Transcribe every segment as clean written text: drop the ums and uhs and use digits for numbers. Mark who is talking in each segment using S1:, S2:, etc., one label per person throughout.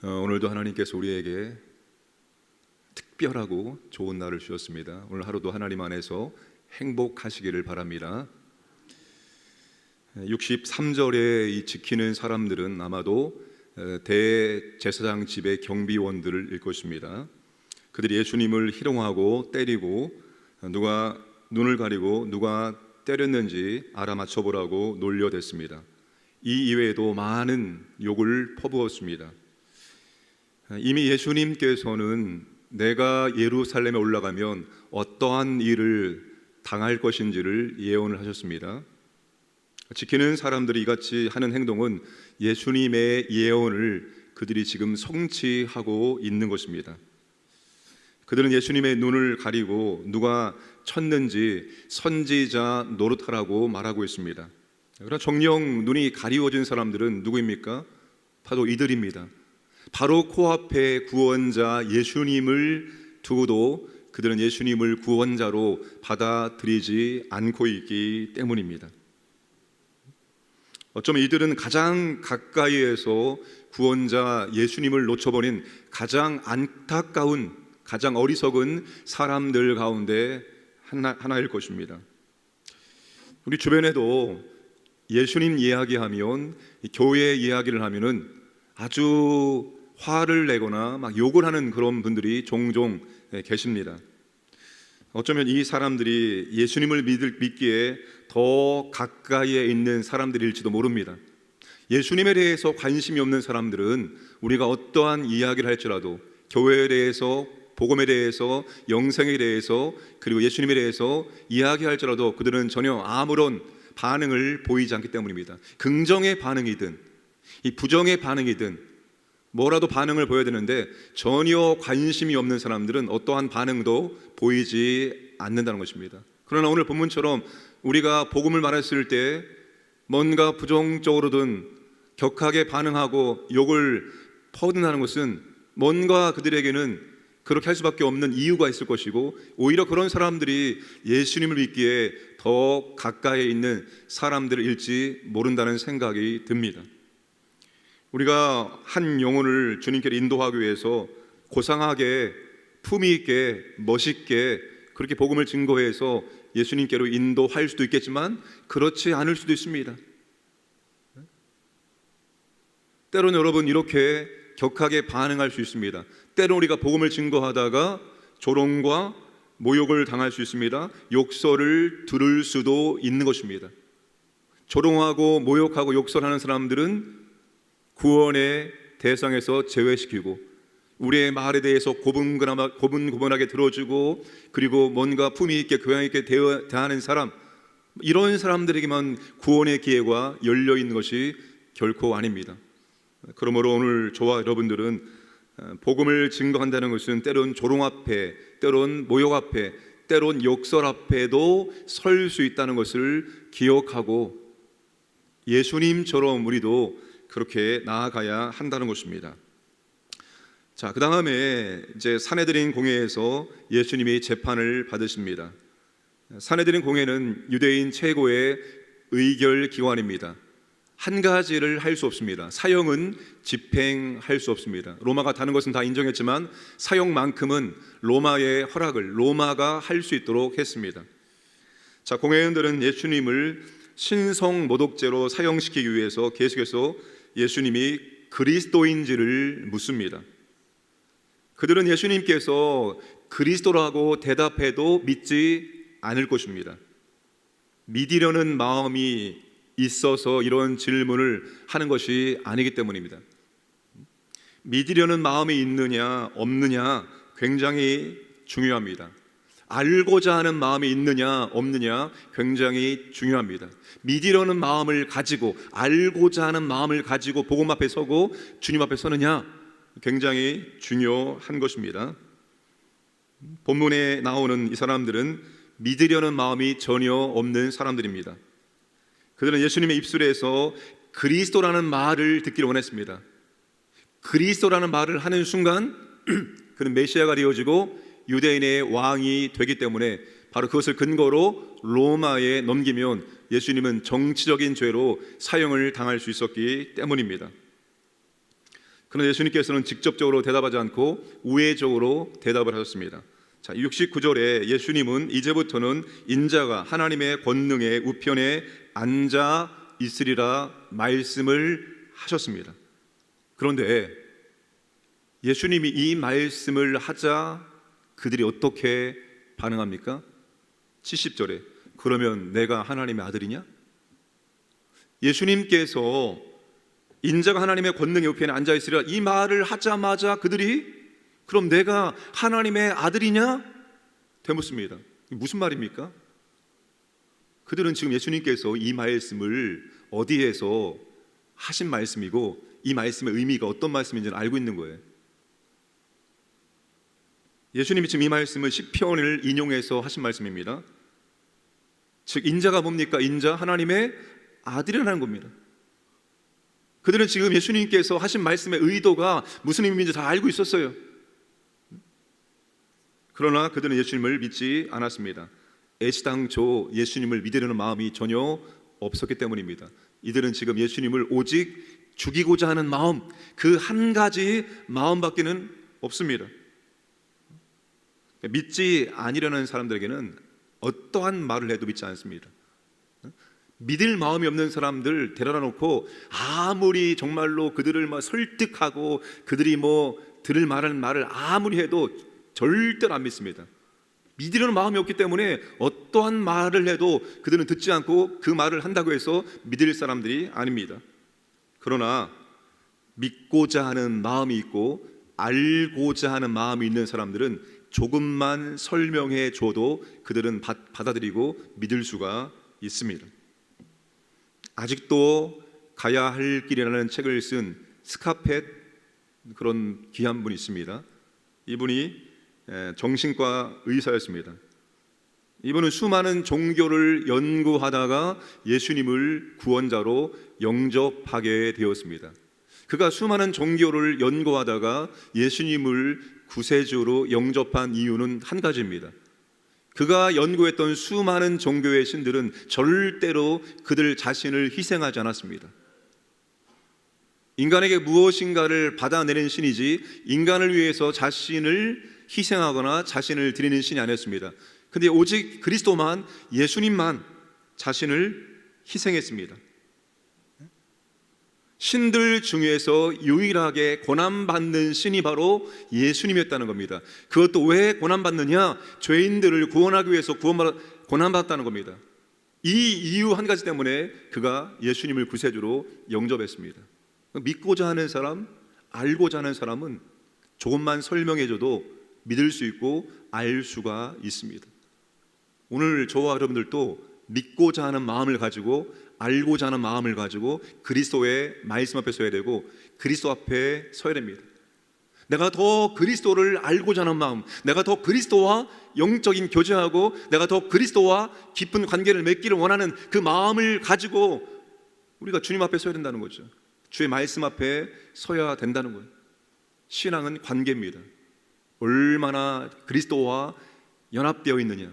S1: 오늘도 하나님께서 우리에게 특별하고 좋은 날을 주셨습니다. 오늘 하루도 하나님 안에서 행복하시기를 바랍니다. 63절에 이 지키는 사람들은 아마도 대제사장 집의 경비원들을 일 것입니다. 그들이 예수님을 희롱하고 때리고 누가 눈을 가리고 누가 때렸는지 알아맞혀보라고 놀려댔습니다. 이 이외에도 많은 욕을 퍼부었습니다. 이미 예수님께서는 내가 예루살렘에 올라가면 어떠한 일을 당할 것인지를 예언을 하셨습니다. 지키는 사람들이 이같이 하는 행동은 예수님의 예언을 그들이 지금 성취하고 있는 것입니다. 그들은 예수님의 눈을 가리고 누가 쳤는지 선지자 노릇하라고 말하고 있습니다. 그러나 정녕 눈이 가리워진 사람들은 누구입니까? 바로 이들입니다. 바로 코앞에 구원자 예수님을 두고도 그들은 예수님을 구원자로 받아들이지 않고 있기 때문입니다. 어쩌면 이들은 가장 가까이에서 구원자 예수님을 놓쳐버린 가장 안타까운, 가장 어리석은 사람들 가운데 하나일 것입니다. 우리 주변에도 예수님 이야기하면, 교회 이야기를 하면은 아주 화를 내거나 막 욕을 하는 그런 분들이 종종 계십니다. 어쩌면 이 사람들이 예수님을 믿기에 더 가까이에 있는 사람들일지도 모릅니다. 예수님에 대해서 관심이 없는 사람들은 우리가 어떠한 이야기를 할지라도 교회에 대해서, 복음에 대해서, 영생에 대해서, 그리고 예수님에 대해서 이야기할지라도 그들은 전혀 아무런 반응을 보이지 않기 때문입니다. 긍정의 반응이든 이 부정의 반응이든 뭐라도 반응을 보여야 되는데 전혀 관심이 없는 사람들은 어떠한 반응도 보이지 않는다는 것입니다. 그러나 오늘 본문처럼 우리가 복음을 말했을 때 뭔가 부정적으로든 격하게 반응하고 욕을 퍼붓는다는 것은 뭔가 그들에게는 그렇게 할 수밖에 없는 이유가 있을 것이고, 오히려 그런 사람들이 예수님을 믿기에 더 가까이 있는 사람들일지 모른다는 생각이 듭니다. 우리가 한 영혼을 주님께로 인도하기 위해서 고상하게, 품위 있게, 멋있게 그렇게 복음을 증거해서 예수님께로 인도할 수도 있겠지만 그렇지 않을 수도 있습니다. 때로는 여러분 이렇게 격하게 반응할 수 있습니다. 때로는 우리가 복음을 증거하다가 조롱과 모욕을 당할 수 있습니다. 욕설을 들을 수도 있는 것입니다. 조롱하고 모욕하고 욕설하는 사람들은 구원의 대상에서 제외시키고 우리의 말에 대해서 고분고분하게 들어주고 그리고 뭔가 품위 있게 교양 있게 대하는 사람, 이런 사람들에게만 구원의 기회가 열려 있는 것이 결코 아닙니다. 그러므로 오늘 저와 여러분들은 복음을 증거한다는 것은 때론 조롱 앞에, 때론 모욕 앞에, 때론 욕설 앞에도 설 수 있다는 것을 기억하고 예수님처럼 우리도 그렇게 나아가야 한다는 것입니다. 자, 그 다음에 이제 산헤드린 공회에서 예수님이 재판을 받으십니다. 산헤드린 공회는 유대인 최고의 의결 기관입니다. 한 가지를 할 수 없습니다. 사형은 집행할 수 없습니다. 로마가 다른 것은 다 인정했지만 사형만큼은 로마의 허락을 로마가 할 수 있도록 했습니다. 자, 공회의원들은 예수님을 신성 모독죄로 사형시키기 위해서 계속해서 예수님이 그리스도인지를 묻습니다. 그들은 예수님께서 그리스도라고 대답해도 믿지 않을 것입니다. 믿으려는 마음이 있어서 이런 질문을 하는 것이 아니기 때문입니다. 믿으려는 마음이 있느냐 없느냐 굉장히 중요합니다. 알고자 하는 마음이 있느냐 없느냐 굉장히 중요합니다. 믿으려는 마음을 가지고 알고자 하는 마음을 가지고 복음 앞에 서고 주님 앞에 서느냐 굉장히 중요한 것입니다. 본문에 나오는 이 사람들은 믿으려는 마음이 전혀 없는 사람들입니다. 그들은 예수님의 입술에서 그리스도라는 말을 듣기를 원했습니다. 그리스도라는 말을 하는 순간 그는 메시아가 되어지고 유대인의 왕이 되기 때문에 바로 그것을 근거로 로마에 넘기면 예수님은 정치적인 죄로 사형을 당할 수 있었기 때문입니다. 그러나 예수님께서는 직접적으로 대답하지 않고 우회적으로 대답을 하셨습니다. 자, 69절에 예수님은 이제부터는 인자가 하나님의 권능의 우편에 앉아 있으리라 말씀을 하셨습니다. 그런데 예수님이 이 말씀을 하자 그들이 어떻게 반응합니까? 70절에 그러면 내가 하나님의 아들이냐? 예수님께서 인자가 하나님의 권능의 우편에 앉아 있으리라 이 말을 하자마자 그들이 그럼 내가 하나님의 아들이냐? 되묻습니다. 무슨 말입니까? 그들은 지금 예수님께서 이 말씀을 어디에서 하신 말씀이고 이 말씀의 의미가 어떤 말씀인지는 알고 있는 거예요. 예수님이 지금 이 말씀을 시편을 인용해서 하신 말씀입니다. 즉 인자가 뭡니까? 인자 하나님의 아들이라는 겁니다. 그들은 지금 예수님께서 하신 말씀의 의도가 무슨 의미인지 다 알고 있었어요. 그러나 그들은 예수님을 믿지 않았습니다. 애시당초 예수님을 믿으려는 마음이 전혀 없었기 때문입니다. 이들은 지금 예수님을 오직 죽이고자 하는 마음, 그 한 가지 마음밖에는 없습니다. 믿지 아니려는 사람들에게는 어떠한 말을 해도 믿지 않습니다. 믿을 마음이 없는 사람들 데려다 놓고 아무리 정말로 그들을 설득하고 그들이 들을 말하는 말을 아무리 해도 절대로 안 믿습니다. 믿으려는 마음이 없기 때문에 어떠한 말을 해도 그들은 듣지 않고 그 말을 한다고 해서 믿을 사람들이 아닙니다. 그러나 믿고자 하는 마음이 있고 알고자 하는 마음이 있는 사람들은 조금만 설명해 줘도 그들은 받아들이고 믿을 수가 있습니다. 아직도 가야 할 길이라는 책을 쓴 스카펫 그런 귀한 분이 있습니다. 이분이 정신과 의사였습니다. 이분은 수많은 종교를 연구하다가 예수님을 구원자로 영접하게 되었습니다. 그가 수많은 종교를 연구하다가 예수님을 구세주로 영접한 이유는 한 가지입니다. 그가 연구했던 수많은 종교의 신들은 절대로 그들 자신을 희생하지 않았습니다. 인간에게 무엇인가를 받아내는 신이지 인간을 위해서 자신을 희생하거나 자신을 드리는 신이 아니었습니다. 근데 오직 그리스도만, 예수님만 자신을 희생했습니다. 신들 중에서 유일하게 고난받는 신이 바로 예수님이었다는 겁니다. 그것도 왜 고난받느냐? 죄인들을 구원하기 위해서 고난받았다는 겁니다. 이 이유 한 가지 때문에 그가 예수님을 구세주로 영접했습니다. 믿고자 하는 사람, 알고자 하는 사람은 조금만 설명해줘도 믿을 수 있고 알 수가 있습니다. 오늘 저와 여러분들도 믿고자 하는 마음을 가지고 알고자 하는 마음을 가지고 그리스도의 말씀 앞에 서야 되고 그리스도 앞에 서야 됩니다. 내가 더 그리스도를 알고자 하는 마음, 내가 더 그리스도와 영적인 교제하고 내가 더 그리스도와 깊은 관계를 맺기를 원하는 그 마음을 가지고 우리가 주님 앞에 서야 된다는 거죠. 주의 말씀 앞에 서야 된다는 거예요. 신앙은 관계입니다. 얼마나 그리스도와 연합되어 있느냐.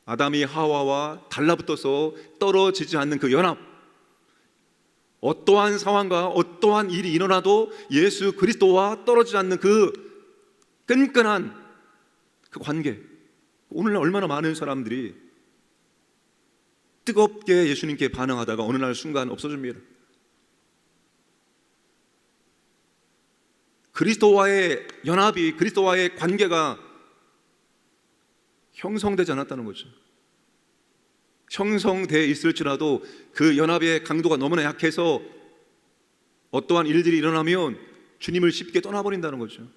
S1: 아담이 하와와 달라붙어서 떨어지지 않는 그 연합, 어떠한 상황과 어떠한 일이 일어나도 예수 그리스도와 떨어지지 않는 그 끈끈한 그 관계. 오늘날 얼마나 많은 사람들이 뜨겁게 예수님께 반응하다가 어느 날 순간 없어집니다. 그리스도와의 연합이, 그리스도와의 관계가 형성되지 않았다는 거죠. 형성되어 있을지라도 그 연합의 강도가 너무나 약해서 어떠한 일들이 일어나면 주님을 쉽게 떠나버린다는 거죠.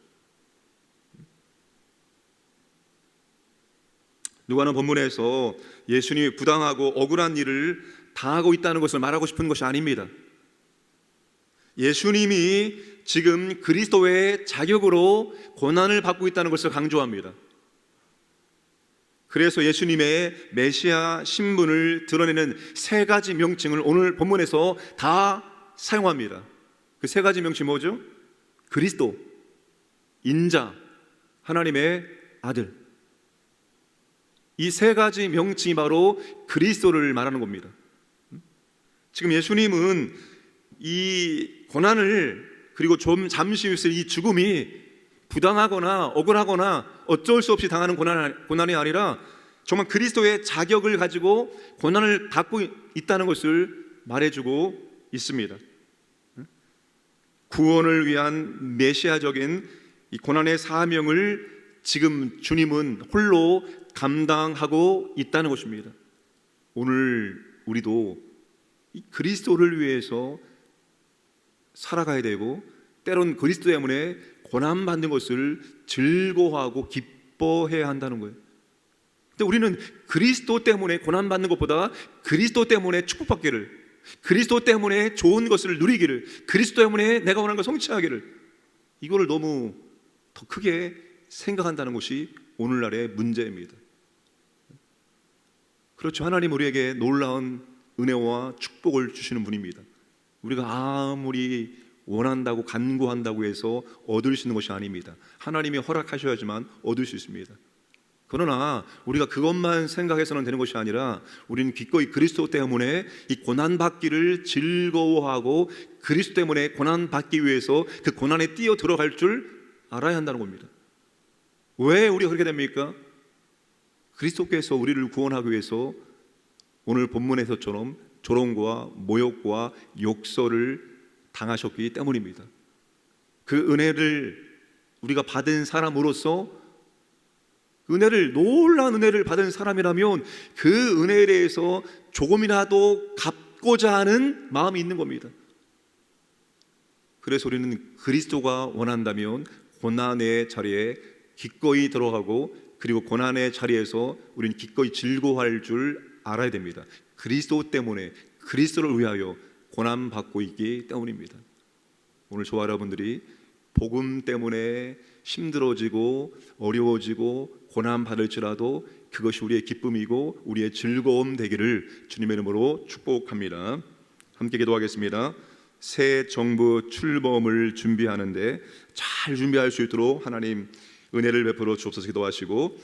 S1: 누가는 본문에서 예수님이 부당하고 억울한 일을 당하고 있다는 것을 말하고 싶은 것이 아닙니다. 예수님이 지금 그리스도의 자격으로 고난을 받고 있다는 것을 강조합니다. 그래서 예수님의 메시아 신분을 드러내는 세 가지 명칭을 오늘 본문에서 다 사용합니다. 그 세 가지 명칭이 뭐죠? 그리스도, 인자, 하나님의 아들. 이 세 가지 명칭이 바로 그리스도를 말하는 겁니다. 지금 예수님은 이 고난을 그리고 좀 잠시 후에 이 죽음이 부당하거나 억울하거나 어쩔 수 없이 당하는 고난이 아니라 정말 그리스도의 자격을 가지고 고난을 받고 있다는 것을 말해주고 있습니다. 구원을 위한 메시아적인 이 고난의 사명을 지금 주님은 홀로 감당하고 있다는 것입니다. 오늘 우리도 이 그리스도를 위해서 살아가야 되고, 때론 그리스도 때문에 고난받는 것을 즐거워하고 기뻐해야 한다는 거예요. 근데 우리는 그리스도 때문에 고난받는 것보다 그리스도 때문에 축복받기를, 그리스도 때문에 좋은 것을 누리기를, 그리스도 때문에 내가 원하는 걸 성취하기를, 이거를 너무 더 크게 생각한다는 것이 오늘날의 문제입니다. 그렇죠. 하나님 우리에게 놀라운 은혜와 축복을 주시는 분입니다. 우리가 아무리 원한다고 간구한다고 해서 얻을 수 있는 것이 아닙니다. 하나님이 허락하셔야지만 얻을 수 있습니다. 그러나 우리가 그것만 생각해서는 되는 것이 아니라 우리는 기꺼이 그리스도 때문에 이 고난받기를 즐거워하고 그리스도 때문에 고난받기 위해서 그 고난에 뛰어 들어갈 줄 알아야 한다는 겁니다. 왜 우리가 그렇게 됩니까? 그리스도께서 우리를 구원하기 위해서 오늘 본문에서처럼 조롱과 모욕과 욕설을 당하셨기 때문입니다. 그 은혜를 우리가 받은 사람으로서, 은혜를, 놀라운 은혜를 받은 사람이라면 그 은혜에 대해서 조금이라도 갚고자 하는 마음이 있는 겁니다. 그래서 우리는 그리스도가 원한다면 고난의 자리에 기꺼이 들어가고, 그리고 고난의 자리에서 우리는 기꺼이 즐거워할 줄 알아야 됩니다. 그리스도 때문에, 그리스도를 위하여 고난받고 있기 때문입니다. 오늘 저와 여러분들이 복음 때문에 힘들어지고 어려워지고 고난받을지라도 그것이 우리의 기쁨이고 우리의 즐거움 되기를 주님의 이름으로 축복합니다. 함께 기도하겠습니다. 새 정부 출범을 준비하는데 잘 준비할 수 있도록 하나님 은혜를 베풀어 주옵소서 기도하시고,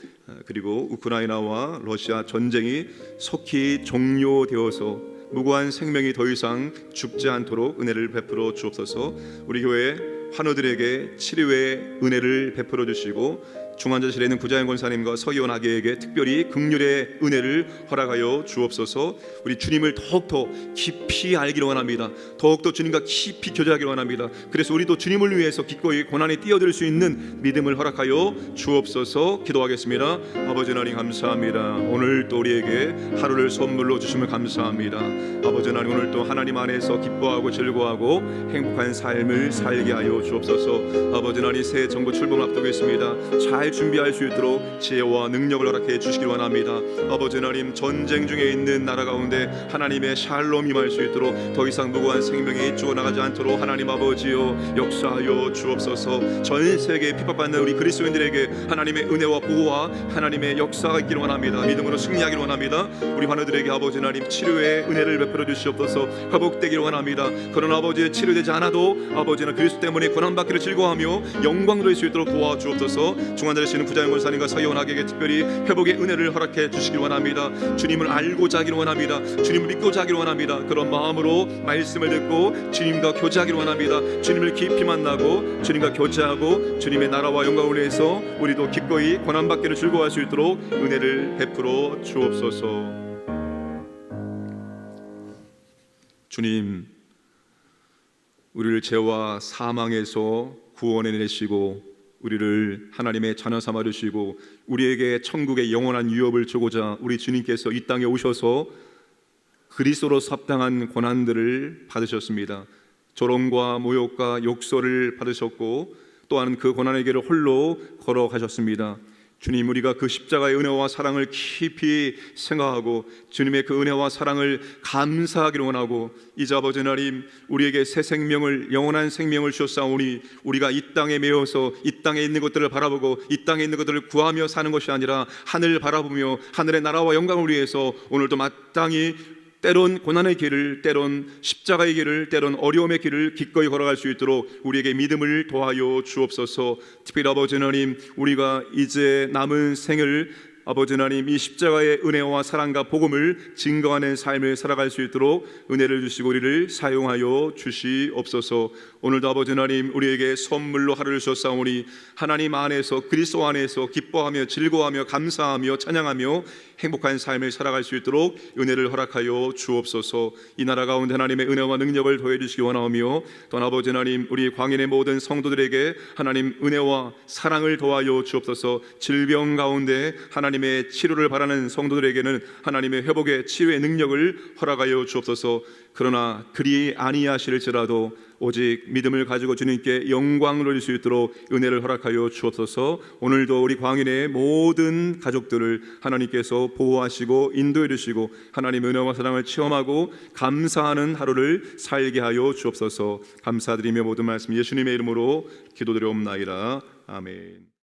S1: 그리고 우크라이나와 러시아 전쟁이 속히 종료되어서 무고한 생명이 더 이상 죽지 않도록 은혜를 베풀어 주옵소서. 우리 교회 환우들에게 치료의 은혜를 베풀어 주시고, 중환자실에 있는 구자연 권사님과 서기원 아기에게 특별히 긍휼의 은혜를 허락하여 주옵소서. 우리 주님을 더욱더 깊이 알기를 원합니다. 더욱더 주님과 깊이 교제하기를 원합니다. 그래서 우리도 주님을 위해서 기꺼이 고난에 뛰어들 수 있는 믿음을 허락하여 주옵소서. 기도하겠습니다. 아버지 하나님 감사합니다. 오늘 또 우리에게 하루를 선물로 주심을 감사합니다. 아버지 하나님 오늘 또 하나님 안에서 기뻐하고 즐거워하고 행복한 삶을 살게 하여 주옵소서. 아버지 하나님 새 정부 출범을 앞두고 있습니다. 잘 준비할 수 있도록 지혜와 능력을 허락해 주시길 원합니다. 아버지 하나님 전쟁 중에 있는 나라 가운데 하나님의 샬롬 임할 수 있도록 더 이상 무고한 생명이 죽어나가지 않도록 하나님 아버지여 역사하여 주옵소서. 전 세계에 핍박받는 우리 그리스도인들에게 하나님의 은혜와 보호와 하나님의 역사가 있기를 원합니다. 믿음으로 승리하기를 원합니다. 우리 환우들에게 아버지 하나님 치료의 은혜를 베풀어 주시옵소서. 회복되기를 원합니다. 그러나 아버지 치료되지 않아도 아버지는 그리스도 때문에 고난받기를 즐거워하며 영광 누릴 수 있도록 도와주옵소서. 중환자되시는 구자연 권사님과 서기원학에게 특별히 회복의 은혜를 허락해 주시길 원합니다. 주님을 알고자 하기를 원합니다. 주님을 믿고자 하기를 원합니다. 그런 마음으로 말씀을 듣고 주님과 교제하기를 원합니다. 주님을 깊이 만나고 주님과 교제하고 주님의 나라와 영광을 위해서 우리도 기꺼이 고난받기를 즐거워할 수 있도록 은혜를 베풀어 주옵소서. 주님, 우리를 죄와 사망에서 구원해내시고 우리를 하나님의 자녀 삼아 주시고 우리에게 천국의 영원한 유업을 주고자 우리 주님께서 이 땅에 오셔서 그리스도로 합당한 고난들을 받으셨습니다. 조롱과 모욕과 욕설을 받으셨고 또한 그 고난의 길을 홀로 걸어가셨습니다. 주님, 우리가 그 십자가의 은혜와 사랑을 깊이 생각하고 주님의 그 은혜와 사랑을 감사하기를 원하고, 이제 아버지 하나님 우리에게 새 생명을, 영원한 생명을 주셨사오니 우리가 이 땅에 매여서 이 땅에 있는 것들을 바라보고 이 땅에 있는 것들을 구하며 사는 것이 아니라 하늘을 바라보며 하늘의 나라와 영광을 위해서 오늘도 마땅히 때론 고난의 길을, 때론 십자가의 길을, 때론 어려움의 길을 기꺼이 걸어갈 수 있도록 우리에게 믿음을 더하여 주옵소서. 특별히 아버지 하나님, 우리가 이제 남은 생을 아버지 하나님, 이 십자가의 은혜와 사랑과 복음을 증거하는 삶을 살아갈 수 있도록 은혜를 주시고 우리를 사용하여 주시옵소서. 오늘도 아버지 하나님, 우리에게 선물로 하루를 주셨사오니 하나님 안에서, 그리스도 안에서 기뻐하며 즐거워하며 감사하며 찬양하며 행복한 삶을 살아갈 수 있도록 은혜를 허락하여 주옵소서. 이 나라 가운데 하나님의 은혜와 능력을 더해 주시기 원하오며, 또 아버지 하나님, 우리 광인의 모든 성도들에게 하나님 은혜와 사랑을 더하여 주옵소서. 질병 가운데 하나님의 치료를 바라는 성도들에게는 하나님의 회복의 치유의 능력을 허락하여 주옵소서. 그러나 그리 아니하실지라도 오직 믿음을 가지고 주님께 영광을 올릴 수 있도록 은혜를 허락하여 주옵소서. 오늘도 우리 광인의 모든 가족들을 하나님께서 보호하시고 인도해 주시고 하나님의 은혜와 사랑을 체험하고 감사하는 하루를 살게 하여 주옵소서. 감사드리며 모든 말씀 예수님의 이름으로 기도드려옵나이다. 아멘.